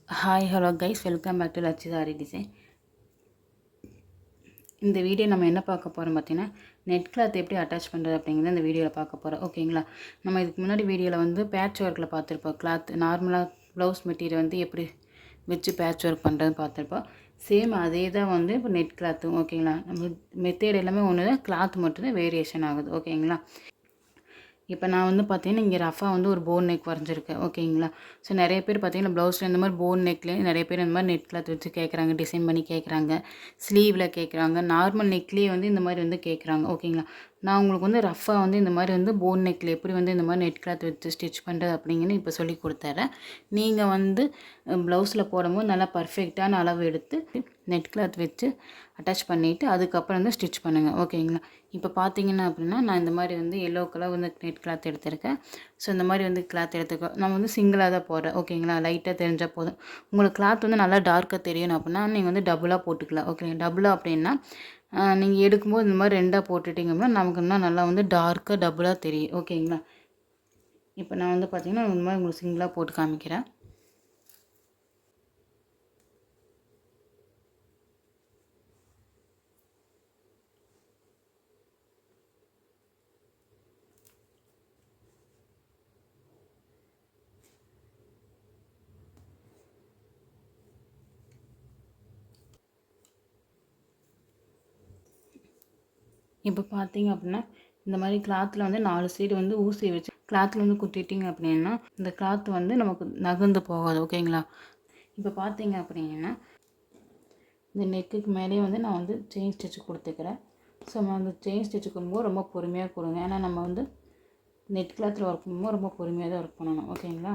Hi hello guys, welcome back to லட்சிதாரி design. இந்த video நம்ம என்ன பார்க்க போகிறோம் பார்த்தீங்கன்னா, நெட் கிளாத் எப்படி அட்டாச் பண்ணுறது அப்படிங்கிறத இந்த வீடியோவில் பார்க்க போகிறோம். ஓகேங்களா? நம்ம இதுக்கு முன்னாடி வீடியோவில் வந்து பேட்ச் ஒர்க்கில் பார்த்துருப்போம். கிளாத் நார்மலாக ப்ளவுஸ் மெட்டீரியல் வந்து எப்படி வச்சு பேட்ச் ஒர்க் பண்ணுறதுன்னு பார்த்துருப்போம். சேம் அதே தான் வந்து இப்போ நெட் கிளாத்தும். ஓகேங்களா? நம்ம மெத்தேட் எல்லாமே ஒன்று தான், கிளாத் மட்டும்தான் வேரியேஷன் ஆகுது. ஓகேங்களா? இப்போ நான் வந்து பார்த்தீங்கன்னா, இங்கே ரஃபாக வந்து ஒரு போன் நெக் வரைஞ்சிருக்கேன். ஓகேங்களா? ஸோ நிறைய பேர் பார்த்தீங்கன்னா, ப்ளவுஸில் இந்த மாதிரி போன் நெக்லேயே நிறைய பேர் இந்த மாதிரி நெட் கிளாத் வச்சு கேட்குறாங்க, டிசைன் பண்ணி கேட்குறாங்க, ஸ்லீவில் கேட்குறாங்க, நார்மல் நெக்லேயே வந்து இந்த மாதிரி வந்து கேட்குறாங்க. ஓகேங்களா? நான் உங்களுக்கு வந்து ரஃபாக வந்து இந்த மாதிரி வந்து போன் நெக்கில் எப்படி வந்து இந்த மாதிரி நெட் கிளாத் வச்சு ஸ்டிச் பண்ணுறது அப்படிங்கன்னு இப்போ சொல்லி கொடுத்துறேன். நீங்கள் வந்து ப்ளவுஸில் போடும்போது நல்லா பர்ஃபெக்டான அளவு எடுத்து நெட் கிளாத் வச்சு அட்டாச் பண்ணிவிட்டு அதுக்கப்புறம் வந்து ஸ்டிச் பண்ணுங்கள். ஓகேங்களா? இப்போ பார்த்தீங்கன்னா அப்படின்னா, நான் இந்த மாதிரி வந்து எல்லோ கலர் வந்து நெட் கிளாத் எடுத்திருக்கேன். ஸோ இந்த மாதிரி வந்து கிளாத் எடுத்துக்கோ. நம்ம வந்து சிங்கிளாக தான் போடுறேன். ஓகேங்களா? லைட்டாக தெரிஞ்சால் போதும். உங்களுக்கு கிளாத் வந்து நல்லா டார்க்காக தெரியணும் அப்படின்னா நீங்கள் வந்து டபுளாக போட்டுக்கலாம். ஓகேங்க? டபுளாக அப்படின்னா நீங்கள் எடுக்கும்போது இந்த மாதிரி ரெண்டாக போட்டுட்டிங்க அப்படின்னா நமக்கு இன்னும் நல்லா வந்து டார்க்காக டபுளாக தெரியும். ஓகேங்களா? இப்போ நான் வந்து பார்த்தீங்கன்னா இந்த மாதிரி உங்களுக்கு சிங்கிளாக போட்டு காமிக்கிறேன். இப்போ பார்த்தீங்க அப்படின்னா இந்த மாதிரி கிளாத்தில் வந்து 4 சைடு வந்து ஊசி வச்சு கிளாத்தில் வந்து குத்திட்டிங்க அப்படின்னா இந்த கிளாத் வந்து நமக்கு நகர்ந்து போகாது. ஓகேங்களா? இப்போ பார்த்தீங்க அப்படின்னா இந்த நெக்குக்கு மேலேயே வந்து நான் வந்து செயின் ஸ்டிச் கொடுத்துக்கிறேன். ஸோ நம்ம அந்த செயின் ஸ்டிச் கொடுக்கும்போது ரொம்ப பொறுமையாக கொடுங்க. ஏன்னா நம்ம வந்து நெட் கிளாத்தில் ஒர்க் பண்ணும்போது ரொம்ப பொறுமையாக தான் ஒர்க் பண்ணணும். ஓகேங்களா?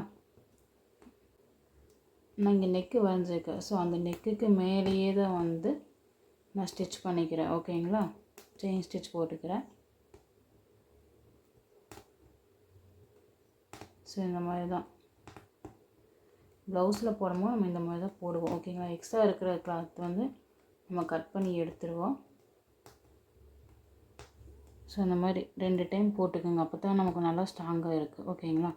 நான் இங்கே நெக்கு வரைஞ்சிருக்கேன். ஸோ அந்த நெக்குக்கு மேலேயே தான் வந்து நான் ஸ்டிச் பண்ணிக்கிறேன். ஓகேங்களா? செயின் ஸ்டிச் போட்டுக்கிறேன். ஸோ இந்த மாதிரி தான் ப்ளவுஸில் போடும்போது நம்ம இந்த மாதிரி தான் போடுவோம். ஓகேங்களா? எக்ஸ்ட்ரா இருக்கிற கிளாத் வந்து நம்ம கட் பண்ணி எடுத்துருவோம். ஸோ இந்த மாதிரி 2 டைம் போட்டுக்கோங்க. அப்போ தான் நமக்கு நல்லா ஸ்ட்ராங்காக இருக்குது. ஓகேங்களா?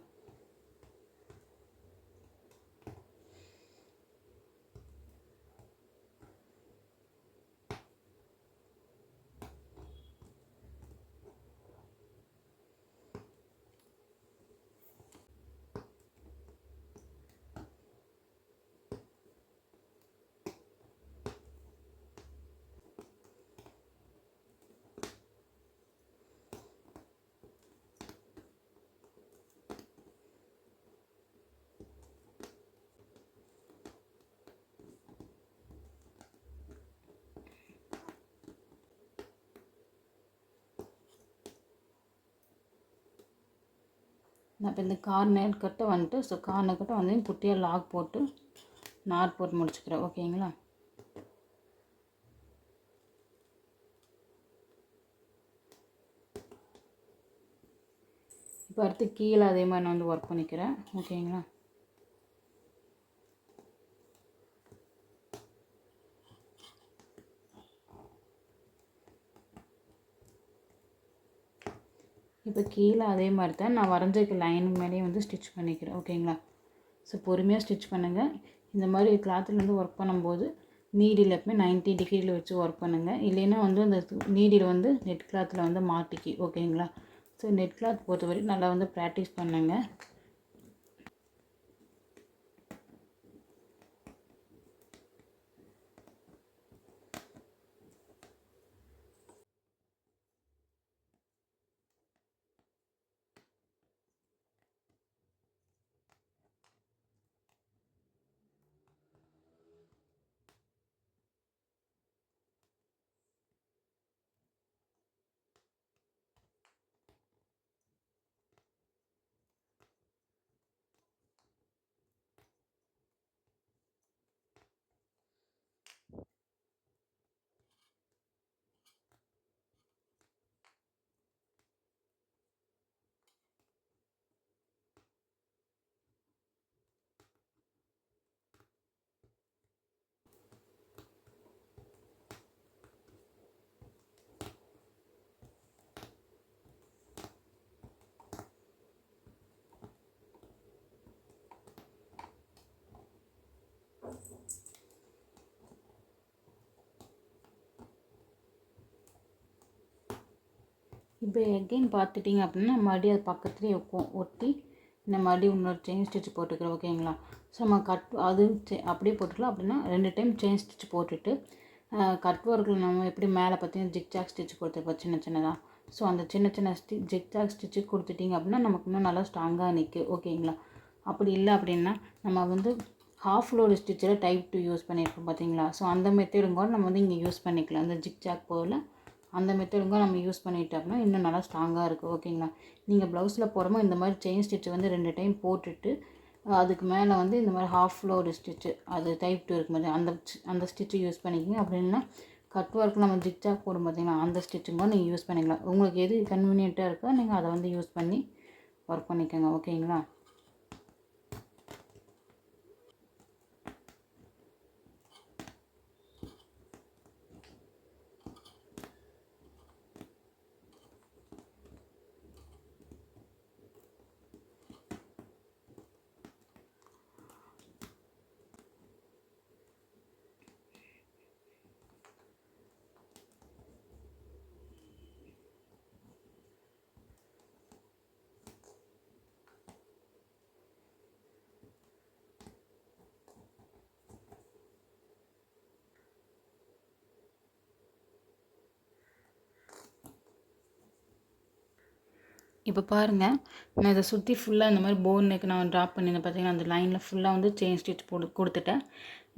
நான் இப்போ இந்த கார்னர் கட்டை வந்துட்டு கார்னர் கட்டை வந்து குட்டியாக லாக் போட்டு நாட் போட்டு முடிச்சுக்கிறேன். ஓகேங்களா? இப்போ அடுத்து கீழே அதே மாதிரி நான் வந்து ஒர்க் பண்ணிக்கிறேன். ஓகேங்களா? இப்போ கீழே அதே மாதிரி தான் நான் வரைஞ்சிருக்க லைன் மேலேயே வந்து ஸ்டிச் பண்ணிக்கிறேன். ஓகேங்களா? ஸோ பொறுமையாக ஸ்டிச் பண்ணுங்கள். இந்த மாதிரி கிளாத்தில் வந்து ஒர்க் பண்ணும்போது நீடில் எப்பவுமே 90 டிகிரியில் வச்சு ஒர்க் பண்ணுங்கள். இல்லைன்னா வந்து அந்த நீடில் வந்து நெட் கிளாத்தில் வந்து மாட்டிக்கி. ஓகேங்களா? ஸோ நெட் கிளாத் பொறுத்தவரைக்கும் நல்லா வந்து ப்ராக்டிஸ் பண்ணுங்கள். இப்போ எகெயின் பார்த்துட்டிங்க அப்படின்னா மறுபடியும் அது பக்கத்துலேயே ஒட்டி இந்த மறுபடியும் இன்னொரு செயின் ஸ்டிச் போட்டுக்கிறோம். ஓகேங்களா? ஸோ நம்ம அது அப்படியே போட்டுக்கலாம். அப்படின்னா 2 டைம் செயின் ஸ்டிச் போட்டுட்டு கட் ஒர்க்கில் நம்ம எப்படி மேலே பார்த்தீங்கன்னா ஜிக்ஜாக் ஸ்டிச் கொடுத்துருப்போம் சின்ன சின்னதாக. ஸோ அந்த சின்ன சின்ன ஜிக்ஜாக் ஸ்டிச்சு கொடுத்துட்டிங்க அப்படின்னா நமக்கு இன்னும் நல்லா ஸ்ட்ராங்காக நிற்கும். ஓகேங்களா? அப்படி இல்லை அப்படின்னா நம்ம வந்து ஹாஃப் லோடு ஸ்டிச்சில் டைப் 2 யூஸ் பண்ணியிருக்கோம் பார்த்தீங்களா? ஸோ அந்த மெத்தடும் கூட நம்ம வந்து இங்கே யூஸ் பண்ணிக்கலாம். அந்த ஜிக்ஜாக் போல் அந்த மெத்தடுங்க நம்ம யூஸ் பண்ணிட்டோம்னா இன்னும் நல்லா ஸ்ட்ராங்காக இருக்கும். ஓகேங்களா? நீங்கள் ப்ளவுஸில் போடும்போது இந்த மாதிரி செயின் ஸ்டிச் வந்து 2 டைம் போட்டுட்டு அதுக்கு மேலே வந்து இந்த மாதிரி ஹாஃப் லோடு ஸ்டிச்சு அது டைப் 2 இருக்கும் போது அந்த ஸ்டிச்சு யூஸ் பண்ணிக்கோங்க. அப்படின்னா கட் ஒர்க் நம்ம ஜிக்ஜாக் போடும் பார்த்தீங்கன்னா அந்த ஸ்டிச்சுங்க நீங்கள் யூஸ் பண்ணிக்கலாம். உங்களுக்கு எது கன்வீனியண்ட்டாக இருக்கோ நீங்கள் அதை வந்து யூஸ் பண்ணி ஒர்க் பண்ணிக்கோங்க. ஓகேங்களா? இப்போ பாருங்கள், நான் இதை சுற்றி ஃபுல்லாக இந்த மாதிரி போன் நெக் நான் ட்ராப் பண்ணியிருந்தேன் பார்த்தீங்கன்னா அந்த லைனில் ஃபுல்லாக வந்து செயின் ஸ்டிச் கொடுத்துட்டேன்.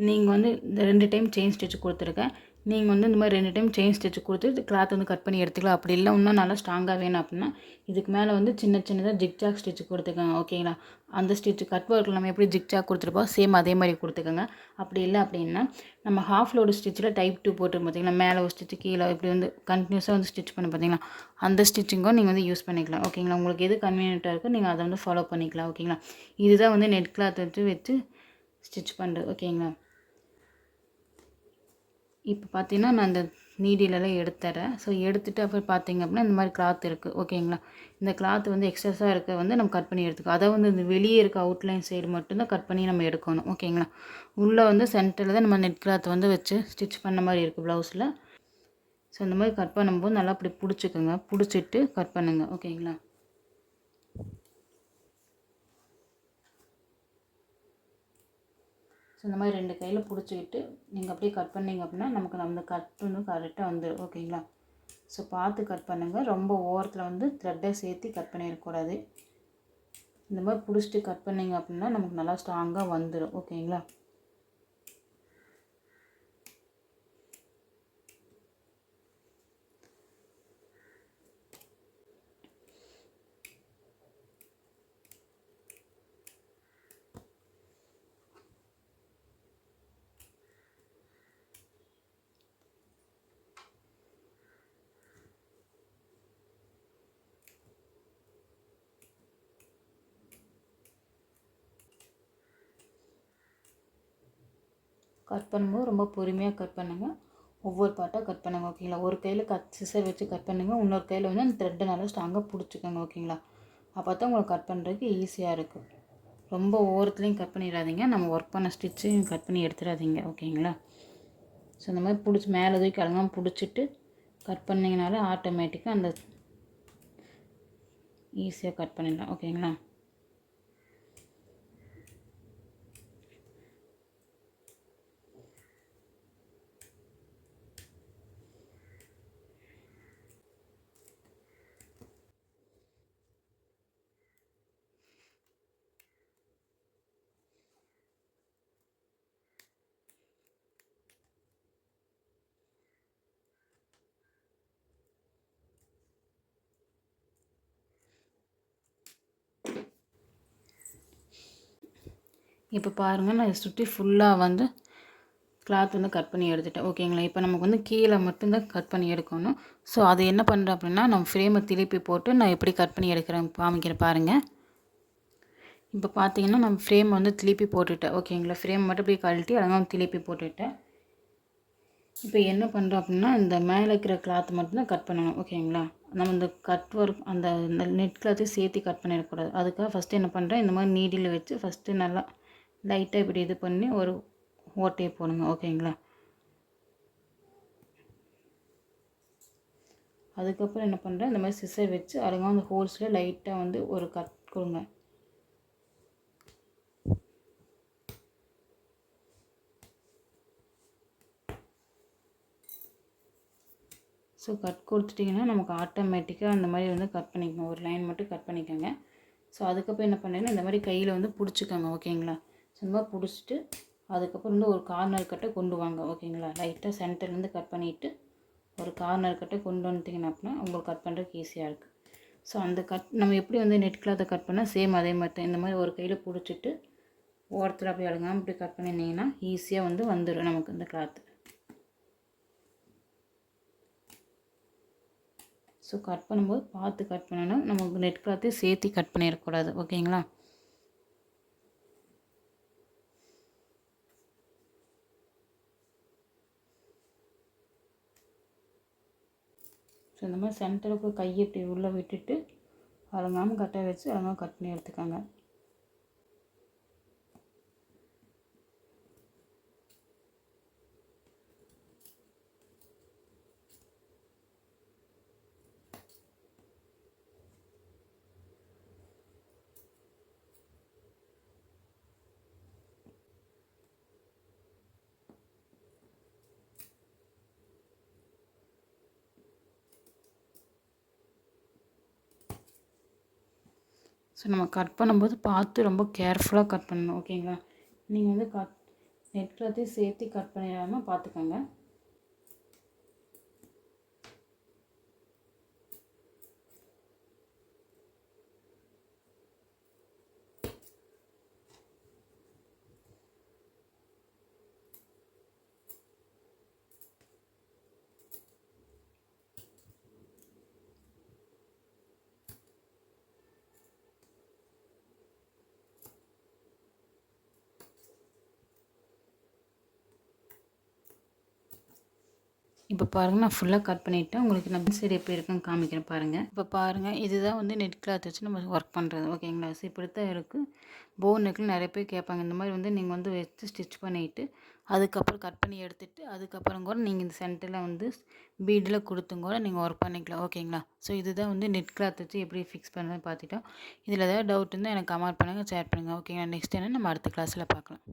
நீங்கள் வந்து இந்த 2 டைம் செயின் ஸ்டிச் கொடுத்துருக்கேன். நீங்கள் வந்து இந்த மாதிரி 2 டைம் செயின் ஸ்டிச் கொடுத்து கிளாத் வந்து கட் பண்ணி எடுத்துக்கலாம். அப்படி இல்லை இன்னும் நல்லா ஸ்ட்ராங்காக வேணும் அப்படின்னா இதுக்கு மேலே வந்து சின்ன சின்னதாக ஜிக்ஜாக் ஸ்டிச் கொடுத்துக்கோங்க. ஓகேங்களா? அந்த ஸ்டிச் கட் ஒர்க்கில் நம்ம எப்படி ஜிக்ஜாக் கொடுத்துருப்போம் சேம் அதே மாதிரி கொடுத்துக்கோங்க. அப்படி இல்லை அப்படின்னா நம்ம ஹாஃப் லோடு ஸ்டிச்சில் டைப் 2 போட்டு பார்த்தீங்கன்னா மேலே ஒரு ஸ்டிச்சு கீழே இப்படி வந்து கண்டினியூஸாக வந்து ஸ்டிச் பண்ணி பார்த்தீங்கன்னா அந்த ஸ்டிச்சிங்கும் நீங்கள் வந்து யூஸ் பண்ணிக்கலாம். ஓகேங்களா? உங்களுக்கு எது கன்வீனியண்ட்டாக இருக்கோ நீங்கள் அதை வந்து ஃபாலோ பண்ணிக்கலாம். ஓகேங்களா? இதுதான் வந்து நெட் கிளாத் வச்சு ஸ்டிச் பண்ணுறது. ஓகேங்களா? இப்போ பார்த்தீங்கன்னா நான் அந்த நீடிலெல்லாம் எடுத்துறேன். ஸோ எடுத்துகிட்டு அப்புறம் பார்த்தீங்க அப்படின்னா இந்த மாதிரி கிளாத் இருக்குது. ஓகேங்களா? இந்த கிளாத் வந்து எக்ஸஸாக இருக்க வந்து நம்ம கட் பண்ணி எடுத்துக்கோ. அதை வந்து இந்த வெளியே இருக்க அவுட்லைன் சைடு மட்டும்தான் கட் பண்ணி நம்ம எடுக்கணும். ஓகேங்களா? உள்ளே வந்து சென்டரில் தான் நம்ம நெட் கிளாத் வந்து வச்சு ஸ்டிச் பண்ண மாதிரி இருக்குது ப்ளவுஸில். ஸோ இந்த மாதிரி கட் பண்ணும்போது நல்லா அப்படி பிடிச்சிக்கோங்க. பிடிச்சிட்டு கட் பண்ணுங்கள். ஓகேங்களா? ஸோ இந்த மாதிரி 2 கையில் பிடிச்சிக்கிட்டு நீங்கள் அப்படியே கட் பண்ணிங்க அப்படின்னா நமக்கு நம்ம கட் வந்து கரெக்டாக வந்துடும். ஓகேங்களா? ஸோ பார்த்து கட் பண்ணுங்கள். ரொம்ப ஓரத்தில் வந்து த்ரெட்டை சேர்த்து கட் பண்ணிடக்கூடாது. இந்த மாதிரி பிடிச்சிட்டு கட் பண்ணிங்க அப்படின்னா நமக்கு நல்லா ஸ்ட்ராங்காக வந்துடும். ஓகேங்களா? கட் பண்ணும்போது ரொம்ப பொறுமையாக கட் பண்ணுங்கள். ஒவ்வொரு பார்ட்டாக கட் பண்ணுங்கள். ஓகேங்களா? ஒரு கையில் சிசர் வச்சு கட் பண்ணுங்கள். இன்னொரு கையில் வந்து அந்த த்ரெட்டை நல்லா ஸ்ட்ராங்காக பிடிச்சிக்கோங்க. ஓகேங்களா? அப்போ தான் உங்களுக்கு கட் பண்ணுறதுக்கு ஈஸியாக இருக்கும். ரொம்ப ஓரத்துலேயும் கட் பண்ணிடாதீங்க. நம்ம ஒர்க் பண்ண ஸ்டிச்சையும் கட் பண்ணி எடுத்துடாதீங்க. ஓகேங்களா? ஸோ இந்த மாதிரி பிடிச்சி மேலே தூக்கி அழகாக பிடிச்சிட்டு கட் பண்ணிங்கனாலே ஆட்டோமேட்டிக்காக அந்த ஈஸியாக கட் பண்ணிடலாம். ஓகேங்களா? இப்போ பாருங்கள், நான் சுற்றி ஃபுல்லாக வந்து கிளாத் வந்து கட் பண்ணி எடுத்துட்டேன். ஓகேங்களா? இப்போ நமக்கு வந்து கீழே மட்டும்தான் கட் பண்ணி எடுக்கணும். ஸோ அது என்ன பண்ணுறேன் அப்படின்னா நம்ம ஃப்ரேமை திருப்பி போட்டு நான் எப்படி கட் பண்ணி எடுக்கிறேன் காமிக்கிறேன் பாருங்கள். இப்போ பார்த்தீங்கன்னா நம்ம ஃப்ரேம் வந்து திருப்பி போட்டுவிட்டேன். ஓகேங்களா? ஃப்ரேம் மட்டும் அப்படியே கழட்டி அழகாக திருப்பி போட்டுவிட்டேன். இப்போ என்ன பண்ணுறோம் அப்படின்னா இந்த மேலே இருக்கிற கிளாத் மட்டும்தான் கட் பண்ணணும். ஓகேங்களா? நம்ம இந்த கட் ஒர்க் அந்த நெட் கிளாத்தையும் சேர்த்து கட் பண்ணிடக்கூடாது. அதுக்காக ஃபஸ்ட்டு என்ன பண்ணுறேன், இந்த மாதிரி நீடில் வச்சு ஃபஸ்ட்டு நல்லா லைட்டாக இப்படி இது பண்ணி ஒரு ஓட்டையை போடுங்க. ஓகேங்களா? அதுக்கப்புறம் என்ன பண்ணுறேன், இந்த மாதிரி சிசர் வச்சு அழகாக அந்த ஹோல்ஸில் லைட்டாக வந்து ஒரு கட் கொடுங்க. ஸோ கட் கொடுத்துட்டிங்கன்னா நமக்கு ஆட்டோமேட்டிக்காக அந்த மாதிரி வந்து கட் பண்ணிக்கணும். ஒரு லைன் மட்டும் கட் பண்ணிக்கோங்க. ஸோ அதுக்கப்புறம் என்ன பண்ணுறேன்னா இந்த மாதிரி கையில் வந்து பிடிச்சிக்கோங்க. ஓகேங்களா? ஸோ இந்த மாதிரி பிடிச்சிட்டு அதுக்கப்புறம் வந்து ஒரு கார்னர் கட்டை கொண்டு வாங்க. ஓகேங்களா? லைட்டாக சென்டர்லேருந்து கட் பண்ணிவிட்டு ஒரு கார்னர் கட்டை கொண்டு வந்துட்டிங்கன்னா அப்படின்னா உங்களுக்கு கட் பண்ணுறதுக்கு ஈஸியாக இருக்குது. ஸோ அந்த நம்ம எப்படி வந்து நெட் கிளாத்தை கட் பண்ணால் சேம் அதே மாதிரி தான். இந்த மாதிரி ஒரு கையில் பிடிச்சிட்டு ஓரத்தில் அப்படி அழுங்காமல் இப்படி கட் பண்ணியிருந்தீங்கன்னா ஈஸியாக வந்து வந்துடும் நமக்கு இந்த கிளாத்து. ஸோ கட் பண்ணும்போது பார்த்து கட் பண்ணணும். நமக்கு நெட் கிளாத்தையும் சேர்த்து கட் பண்ணிடக்கூடாது. ஓகேங்களா? ஸோ இந்த மாதிரி சென்டருக்கு கையை இப்படி உள்ளே விட்டுட்டு அலங்காமல் கட்டை வச்சு அலங்காமல் கட் பண்ணி எடுத்துக்கோங்க. ஸோ நம்ம கட் பண்ணும்போது பார்த்து ரொம்ப கேர்ஃபுல்லாக கட் பண்ணணும். ஓகேங்களா? நீங்கள் வந்து நெட் கிளாத்தையும் சேர்த்து கட் பண்ணிடாமல் பார்த்துக்கோங்க. இப்போ பாருங்கள், நான் ஃபுல்லாக கட் பண்ணிவிட்டேன். உங்களுக்கு நான் சைடு எப்படி இருக்குன்னு காமிக்கிறேன் பாருங்கள். இப்போ பாருங்கள், இதுதான் வந்து நெட் கிளாத் வச்சு நம்ம ஒர்க் பண்ணுறது. ஓகேங்களா? ஸோ இப்படி தான் இருக்குது. போன் நெக்கில் நிறைய பேர் கேட்பாங்க. இந்த மாதிரி வந்து நீங்கள் வந்து வச்சு ஸ்டிச் பண்ணிவிட்டு அதுக்கப்புறம் கட் பண்ணி எடுத்துகிட்டு அதுக்கப்புறம் கூட நீங்கள் இந்த சென்டரில் வந்து பீடில் கொடுத்தும் கூட நீங்கள் ஒர்க் பண்ணிக்கலாம். ஓகேங்களா? ஸோ இதுதான் வந்து நெட் கிளாத் வச்சு எப்படி ஃபிக்ஸ் பண்ணுறதுன்னு பார்த்துட்டோம். இதில் ஏதாவது டவுட் இருந்தால் எனக்கு கமெண்ட் பண்ணுங்கள், ஷேர் பண்ணுங்கள். ஓகேங்களா? நெக்ஸ்ட் என்ன நம்ம அடுத்த கிளாஸில் பார்க்கலாம்.